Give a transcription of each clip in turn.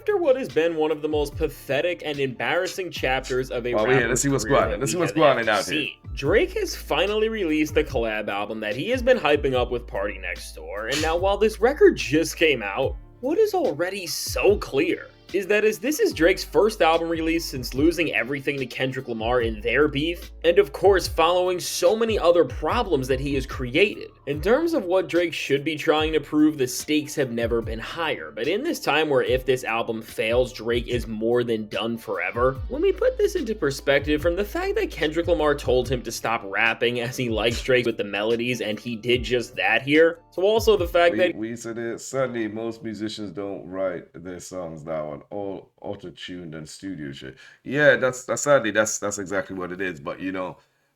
after what has been one of the most pathetic and embarrassing chapters of a Well, rapper's yeah, let's see what's career going on. that Let's see we what's have going ever on out here. seen, Drake has finally released the collab album that he has been hyping up with Party Next Door, and now while this record just came out, what is already so clear is that as this is Drake's first album release since losing everything to Kendrick Lamar in their beef, and of course following so many other problems that he has created. In terms of what Drake should be trying to prove, the stakes have never been higher, but in this time where if this album fails, Drake is more than done forever, let me put this into perspective from the fact that Kendrick Lamar told him to stop rapping as he likes Drake with the melodies, and he did just that here, so also the fact that We said it. Sadly, most musicians don't write their songs now on all auto-tuned and studio shit. Yeah, that's sadly that's exactly what it is. But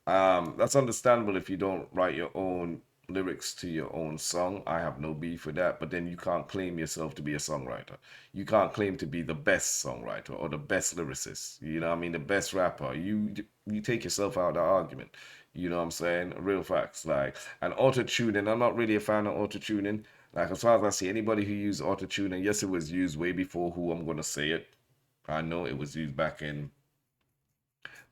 that's understandable if you don't write your own lyrics to your own song. I have no beef with that. But then you can't claim yourself to be a songwriter. You can't claim to be the best songwriter or the best lyricist. You know what I mean? The best rapper. You take yourself out of the argument. You know what I'm saying? Real facts. Like, and auto-tuning, I'm not really a fan of auto-tuning. Like, as far as I see, anybody who used auto-tuning, yes, it was used way before who I'm going to say it. I know it was used back in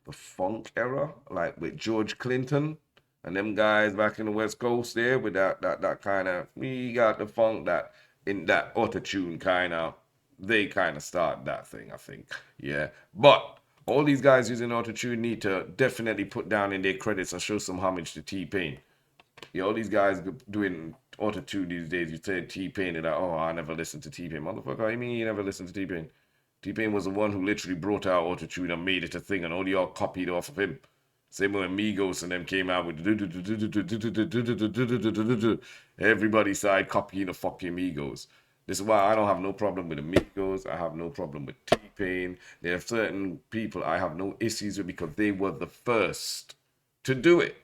the funk era, like with George Clinton and them guys back in the West Coast there with that kind of, we got the funk that, in that auto-tune kind of, they kind of start that thing, I think. Yeah. But all these guys using auto-tune need to definitely put down in their credits and show some homage to T-Pain. Yeah, all these guys doing auto-tune these days, you say T-Pain, they're like, oh, I never listened to T-Pain. Motherfucker, what you mean you never listened to T-Pain? T-Pain was the one who literally brought out auto-tune and made it a thing, and all y'all copied off of him. Same when Migos and them came out with everybody started copying the fucking Migos. This is why I don't have no problem with the Migos. I have no problem with T-Pain. There are certain people I have no issues with because they were the first to do it.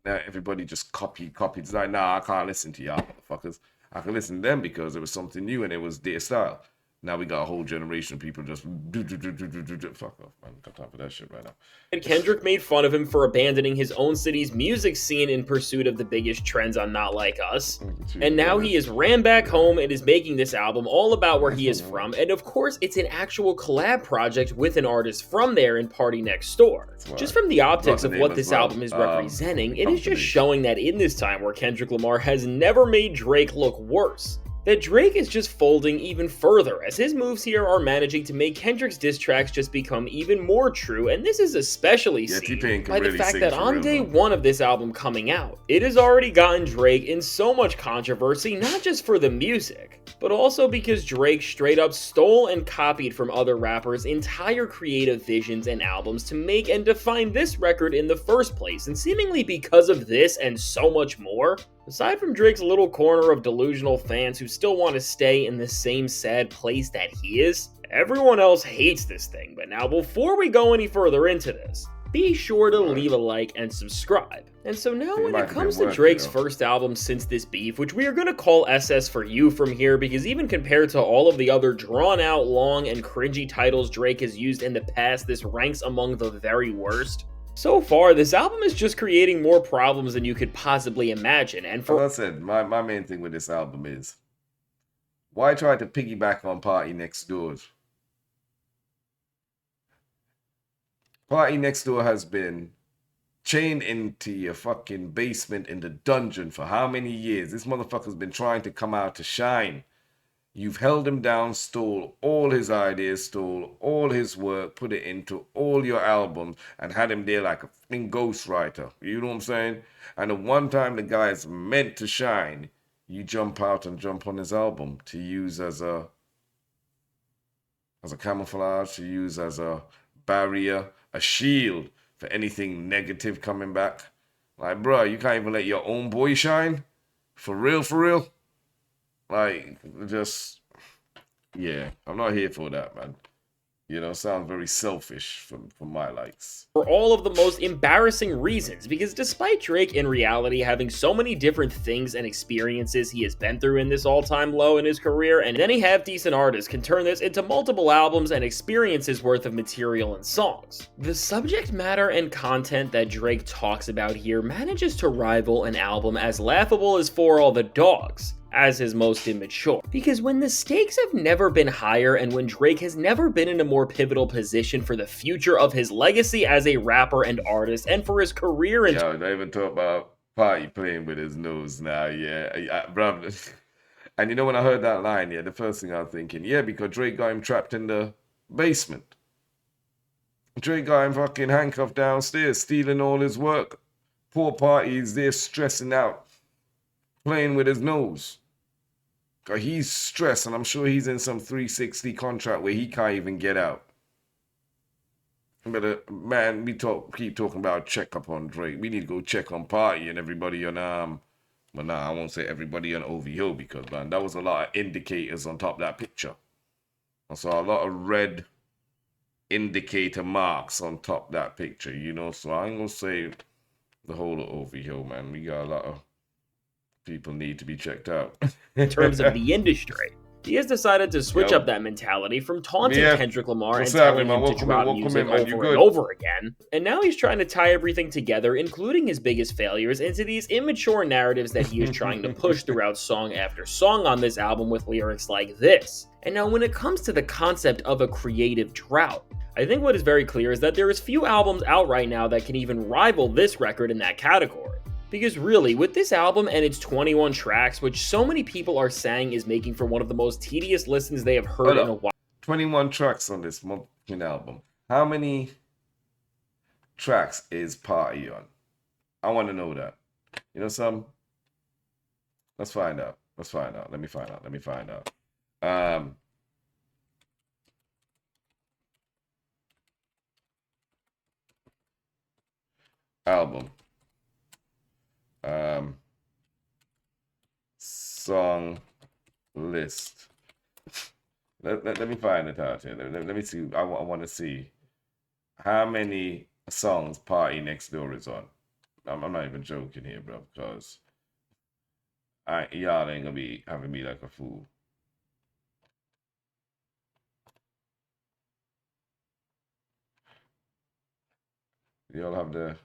Now everybody just copied. It's like, nah, I can't listen to y'all motherfuckers. I can listen to them because it was something new and it was their style. Now we got a whole generation of people just fuck off, man. Got time for that shit right now. And Kendrick made fun of him for abandoning his own city's music scene in pursuit of the biggest trends on Not Like Us. And now he has ran back home and is making this album all about where he is from. And of course, it's an actual collab project with an artist from there in Party Next Door. Just from the optics of what this album is representing, it is just showing that in this time where Kendrick Lamar has never made Drake look worse, that Drake is just folding even further, as his moves here are managing to make Kendrick's diss tracks just become even more true, and this is especially seen by the fact that on day one of this album coming out, it has already gotten Drake in so much controversy, not just for the music, but also because Drake straight up stole and copied from other rappers' entire creative visions and albums to make and define this record in the first place, and seemingly because of this and so much more, aside from Drake's little corner of delusional fans who still want to stay in the same sad place that he is, everyone else hates this thing. But now, before we go any further into this, be sure to leave a like and subscribe. And so now when it comes to Drake's first album since this beef, which we are going to call SS for You from here, because even compared to all of the other drawn out, long, and cringy titles Drake has used in the past, this ranks among the very worst. So far, this album is just creating more problems than you could possibly imagine, and for— As I said, my main thing with this album is, why try to piggyback on Party Next Door? Party Next Door has been chained into your fucking basement in the dungeon for how many years? This motherfucker's been trying to come out to shine. You've held him down, stole all his ideas, stole all his work, put it into all your albums, and had him there like a fucking ghostwriter. You know what I'm saying? And the one time the guy is meant to shine, you jump out and jump on his album to use as a camouflage, to use as a barrier, a shield for anything negative coming back. Like, bro, you can't even let your own boy shine? For real, for real? Like, just, yeah, I'm not here for that, man. You know, sounds very selfish for my likes. For all of the most embarrassing reasons, because despite Drake in reality having so many different things and experiences he has been through in this all-time low in his career, and any half-decent artist can turn this into multiple albums and experiences worth of material and songs, the subject matter and content that Drake talks about here manages to rival an album as laughable as For All the Dogs. as his most immature. Because when the stakes have never been higher and when Drake has never been in a more pivotal position for the future of his legacy as a rapper and artist and for his career in... Yo, don't even talk about Party playing with his nose now, yeah. Bro, and you know when I heard that line, yeah, the first thing I was thinking, yeah, because Drake got him trapped in the basement. Drake got him fucking handcuffed downstairs, stealing all his work. Poor Party is there stressing out, playing with his nose. He's stressed, and I'm sure he's in some 360 contract where he can't even get out. But man, keep talking about check up on Drake. We need to go check on Party and everybody on well, nah, I won't say everybody on OVO because man, that was a lot of indicators on top of that picture. I saw a lot of red indicator marks on top of that picture, you know. So I ain't gonna say the whole of OVO, man. We got a lot of people need to be checked out. In terms of the industry, he has decided to switch up that mentality from taunting Kendrick Lamar and telling him to drop music over and over again. And now he's trying to tie everything together, including his biggest failures, into these immature narratives that he is trying to push throughout song after song on this album with lyrics like this. And now when it comes to the concept of a creative drought, I think what is very clear is that there is few albums out right now that can even rival this record in that category. Because really, with this album and its 21 tracks, which so many people are saying is making for one of the most tedious listens they have heard in a while. 21 tracks on this fucking album. How many tracks is Party on? I want to know that. You know some? Let's find out. Let me find out. Album. Song list. Let me find it out here. Let me see. I want to see how many songs Party Next Door is on. I'm not even joking here, bro, because y'all ain't gonna be having me like a fool. Y'all have the...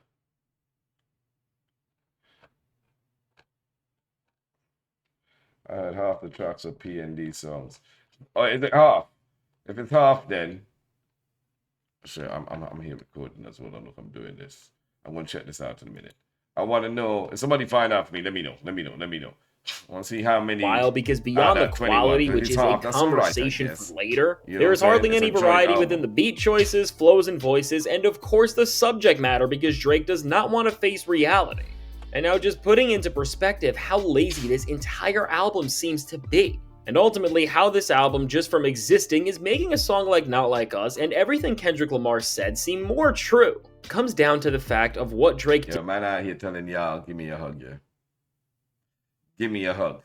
I heard half the tracks are P&D songs. Oh, is it half? If it's half, then sure, I'm here recording as well. Look, I'm doing this. I'm gonna check this out in a minute. I want to know. If somebody find out for me, let me know. I want to see how many. While because beyond the quality, which is a conversation for later, there is hardly any variety within the beat choices, flows, and voices, and of course the subject matter, because Drake does not want to face reality. And now just putting into perspective how lazy this entire album seems to be. And ultimately how this album, just from existing, is making a song like Not Like Us and everything Kendrick Lamar said seem more true. It comes down to the fact of what Drake did. Yo, man out here telling y'all, give me a hug, yeah. Give me a hug.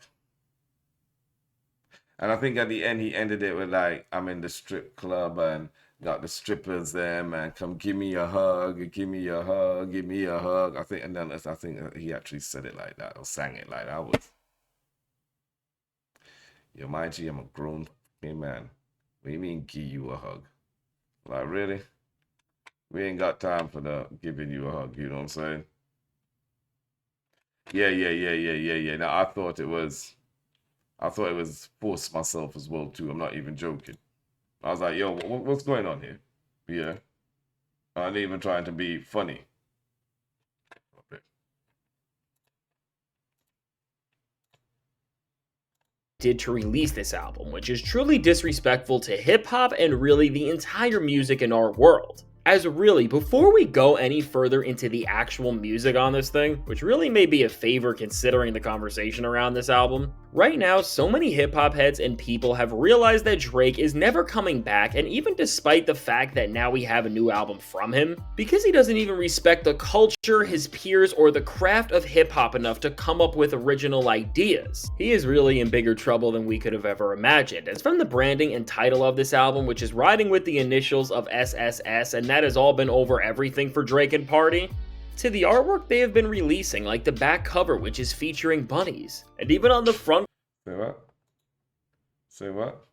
And I think at the end he ended it with like, I'm in the strip club and got the strippers there, man. Come give me a hug, give me a hug, give me a hug. I think he actually said it like that or sang it like that. Yo, mind you, I'm a grown man. What do you mean give you a hug? Like, really? We ain't got time for the giving you a hug, you know what I'm saying? Yeah. Now I thought it was force myself as well too. I'm not even joking. I was like, yo, what's going on here? Yeah. I ain't even trying to be funny. Did to release this album, which is truly disrespectful to hip-hop and really the entire music in our world. As really, before we go any further into the actual music on this thing, which really may be a favor considering the conversation around this album, right now so many hip-hop heads and people have realized that Drake is never coming back, and even despite the fact that now we have a new album from him, because he doesn't even respect the culture, his peers, or the craft of hip-hop enough to come up with original ideas. He is really in bigger trouble than we could have ever imagined, as from the branding and title of this album, which is riding with the initials of SSS, and that has all been over everything for Drake and Party, to the artwork they have been releasing, like the back cover, which is featuring bunnies, and even on the front Say what?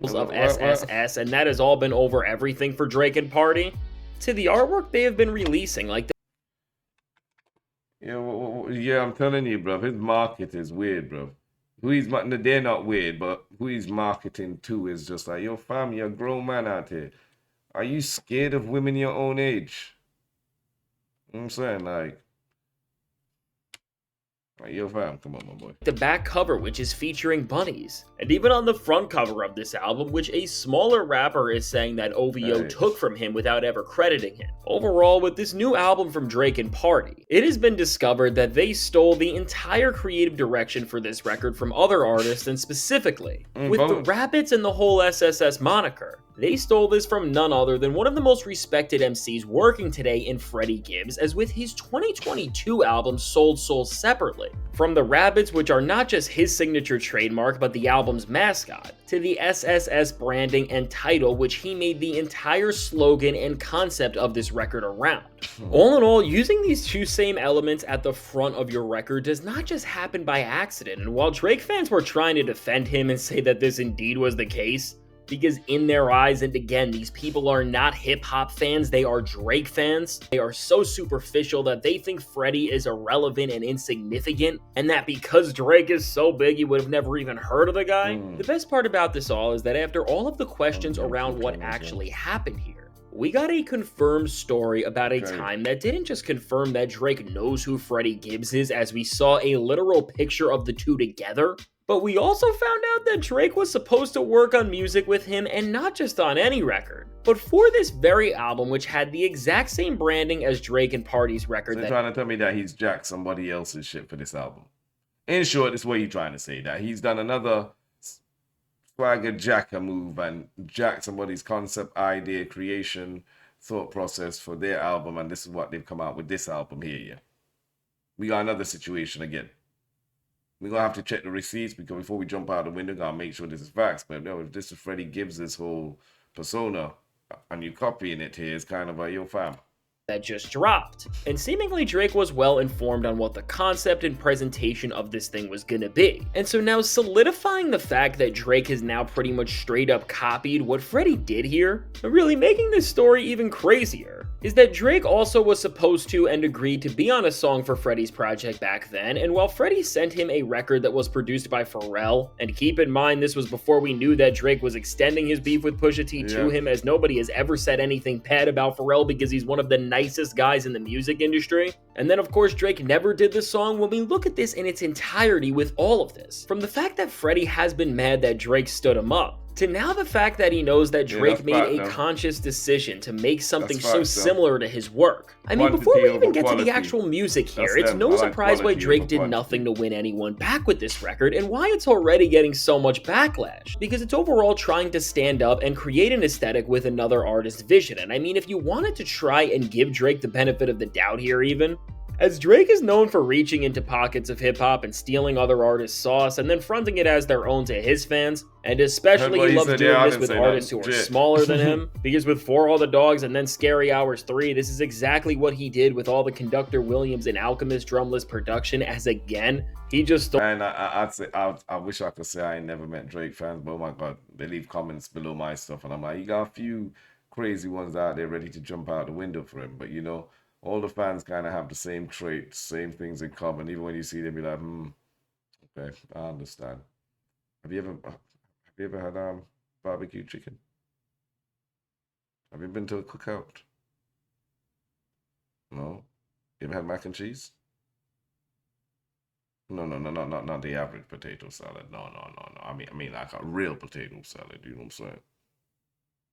Of SSS, and that has all been over everything for Drake and Party, to the artwork they have been releasing, like the... Yeah, I'm telling you, bro, his market is weird, bro. they're not weird, but who he's marketing to is just like, yo, fam, you're a grown man out here. Are you scared of women your own age? You know what I'm saying? Like, yo, fam, come on, my boy. The back cover, which is featuring bunnies. And even on the front cover of this album, which a smaller rapper is saying that OVO took from him without ever crediting him. Overall, with this new album from Drake and Party, it has been discovered that they stole the entire creative direction for this record from other artists, and specifically, with the Rabbits and the whole SSS moniker. They stole this from none other than one of the most respected MCs working today in Freddie Gibbs, as with his 2022 album Sold Souls separately. From the Rabbits, which are not just his signature trademark, but the album's mascot, to the SSS branding and title, which he made the entire slogan and concept of this record around. All in all, using these two same elements at the front of your record does not just happen by accident, and while Drake fans were trying to defend him and say that this indeed was the case, because in their eyes, and again, these people are not hip-hop fans, they are Drake fans. They are so superficial that they think Freddie is irrelevant and insignificant, and that because Drake is so big, you would have never even heard of the guy. The best part about this all is that after all of the questions around what actually happened here, we got a confirmed story about a time that didn't just confirm that Drake knows who Freddie Gibbs is, as we saw a literal picture of the two together, but we also found out that Drake was supposed to work on music with him, and not just on any record, but for this very album, which had the exact same branding as Drake and Party's record. So you're trying to tell me that he's jacked somebody else's shit for this album? In short, this is what you're trying to say, that he's done another swagger jacker move and jacked somebody's concept, idea, creation, thought process for their album, and this is what they've come out with this album here, yeah. We got another situation again. We're going to have to check the receipts, because before we jump out the window, got to make sure this is facts. But no, if this is Freddie Gibbs' whole persona, and you copying it here, it's kind of like, yo, fam. That just dropped. And seemingly Drake was well informed on what the concept and presentation of this thing was gonna be. And so now, solidifying the fact that Drake has now pretty much straight up copied what Freddie did here, and really making this story even crazier, is that Drake also was supposed to and agreed to be on a song for Freddie's project back then, and while Freddie sent him a record that was produced by Pharrell, and keep in mind this was before we knew that Drake was extending his beef with Pusha T to him, as nobody has ever said anything bad about Pharrell because he's one of the nicest guys in the music industry. And then of course Drake never did the song. When we look at this in its entirety with all of this, from the fact that Freddie has been mad that Drake stood him up, to now the fact that he knows that Drake made a conscious decision to make something so similar to his work. I mean, before we even get to the actual music here, it's no surprise why Drake did nothing to win anyone back with this record, and why it's already getting so much backlash, because it's overall trying to stand up and create an aesthetic with another artist's vision. And I mean, if you wanted to try and give Drake the benefit of the doubt here even, as Drake is known for reaching into pockets of hip-hop and stealing other artists' sauce and then fronting it as their own to his fans, and especially he loves doing this with artists who are smaller than him, because with For All the Dogs and then Scary Hours 3, this is exactly what he did with all the Conductor Williams and Alchemist drumless production, as again, he just stole. And I wish I could say I ain't never met Drake fans, but oh my god, they leave comments below my stuff, and I'm like, you got a few crazy ones out there ready to jump out the window for him, but you know, all the fans kind of have the same traits, same things in common. Even when you see them, you're like, okay, I understand. Have you ever had barbecue chicken? Have you been to a cookout? No. You ever had mac and cheese? No, not the average potato salad. No. I mean like a real potato salad. You know what I'm saying?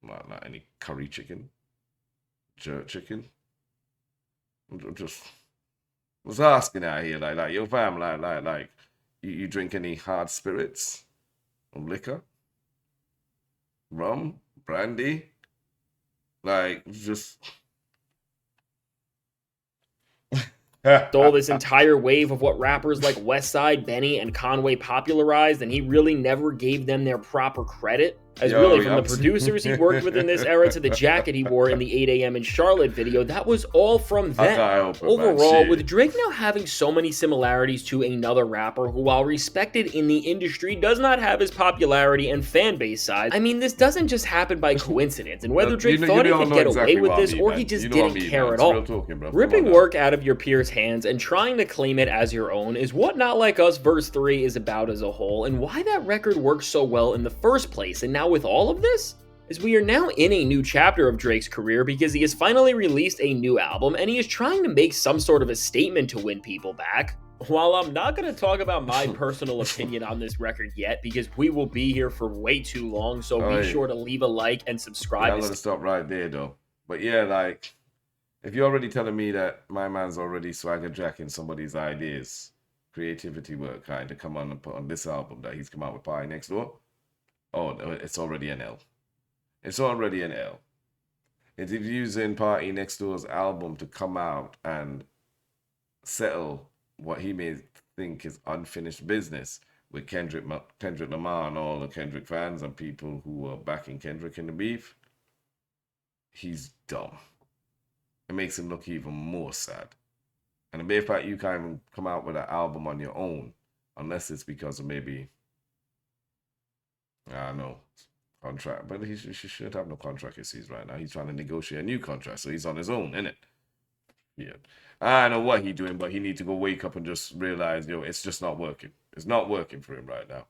Not any curry chicken, jerk chicken. Just was asking out here, like your fam, like you drink any hard spirits, or liquor, rum, brandy, like just. Stole this entire wave of what rappers like Westside, Benny, and Conway popularized, and he really never gave them their proper credit. As Yo, really, from the producers he worked with in this era to the jacket he wore in the 8 a.m. in Charlotte video, that was all from I them. can't help it, man. Overall, Shit. with Drake now having so many similarities to another rapper who, while respected in the industry, does not have his popularity and fan base size, I mean, this doesn't just happen by coincidence, and whether Drake thought he could get away with this or he just didn't care at all. Ripping work out of your peers' hands and trying to claim it as your own is what Not Like Us Verse 3 is about as a whole, and why that record worked so well in the first place. And now with all of this, as we are now in a new chapter of Drake's career because he has finally released a new album and he is trying to make some sort of a statement to win people back. While I'm not going to talk about my personal opinion on this record yet because we will be here for way too long, so be sure to leave a like and subscribe. I'm going to stop right there though. But yeah, like, if you're already telling me that my man's already swagger jacking somebody's ideas, creativity work kind to come on and put on this album that he's come out with Party Next Door, oh, no, it's already an L. It's already an L. It's using Party Next Door's album to come out and settle what he may think is unfinished business with Kendrick Lamar and all the Kendrick fans and people who are backing Kendrick in the beef. He's dumb. It makes him look even more sad. And the mere fact you can't even come out with an album on your own, unless it's because of maybe, I don't know, contract. But he should have no contract issues right now. He's trying to negotiate a new contract, so he's on his own, innit? Yeah. I don't know what he's doing, but he needs to go wake up and just realize, it's just not working. It's not working for him right now.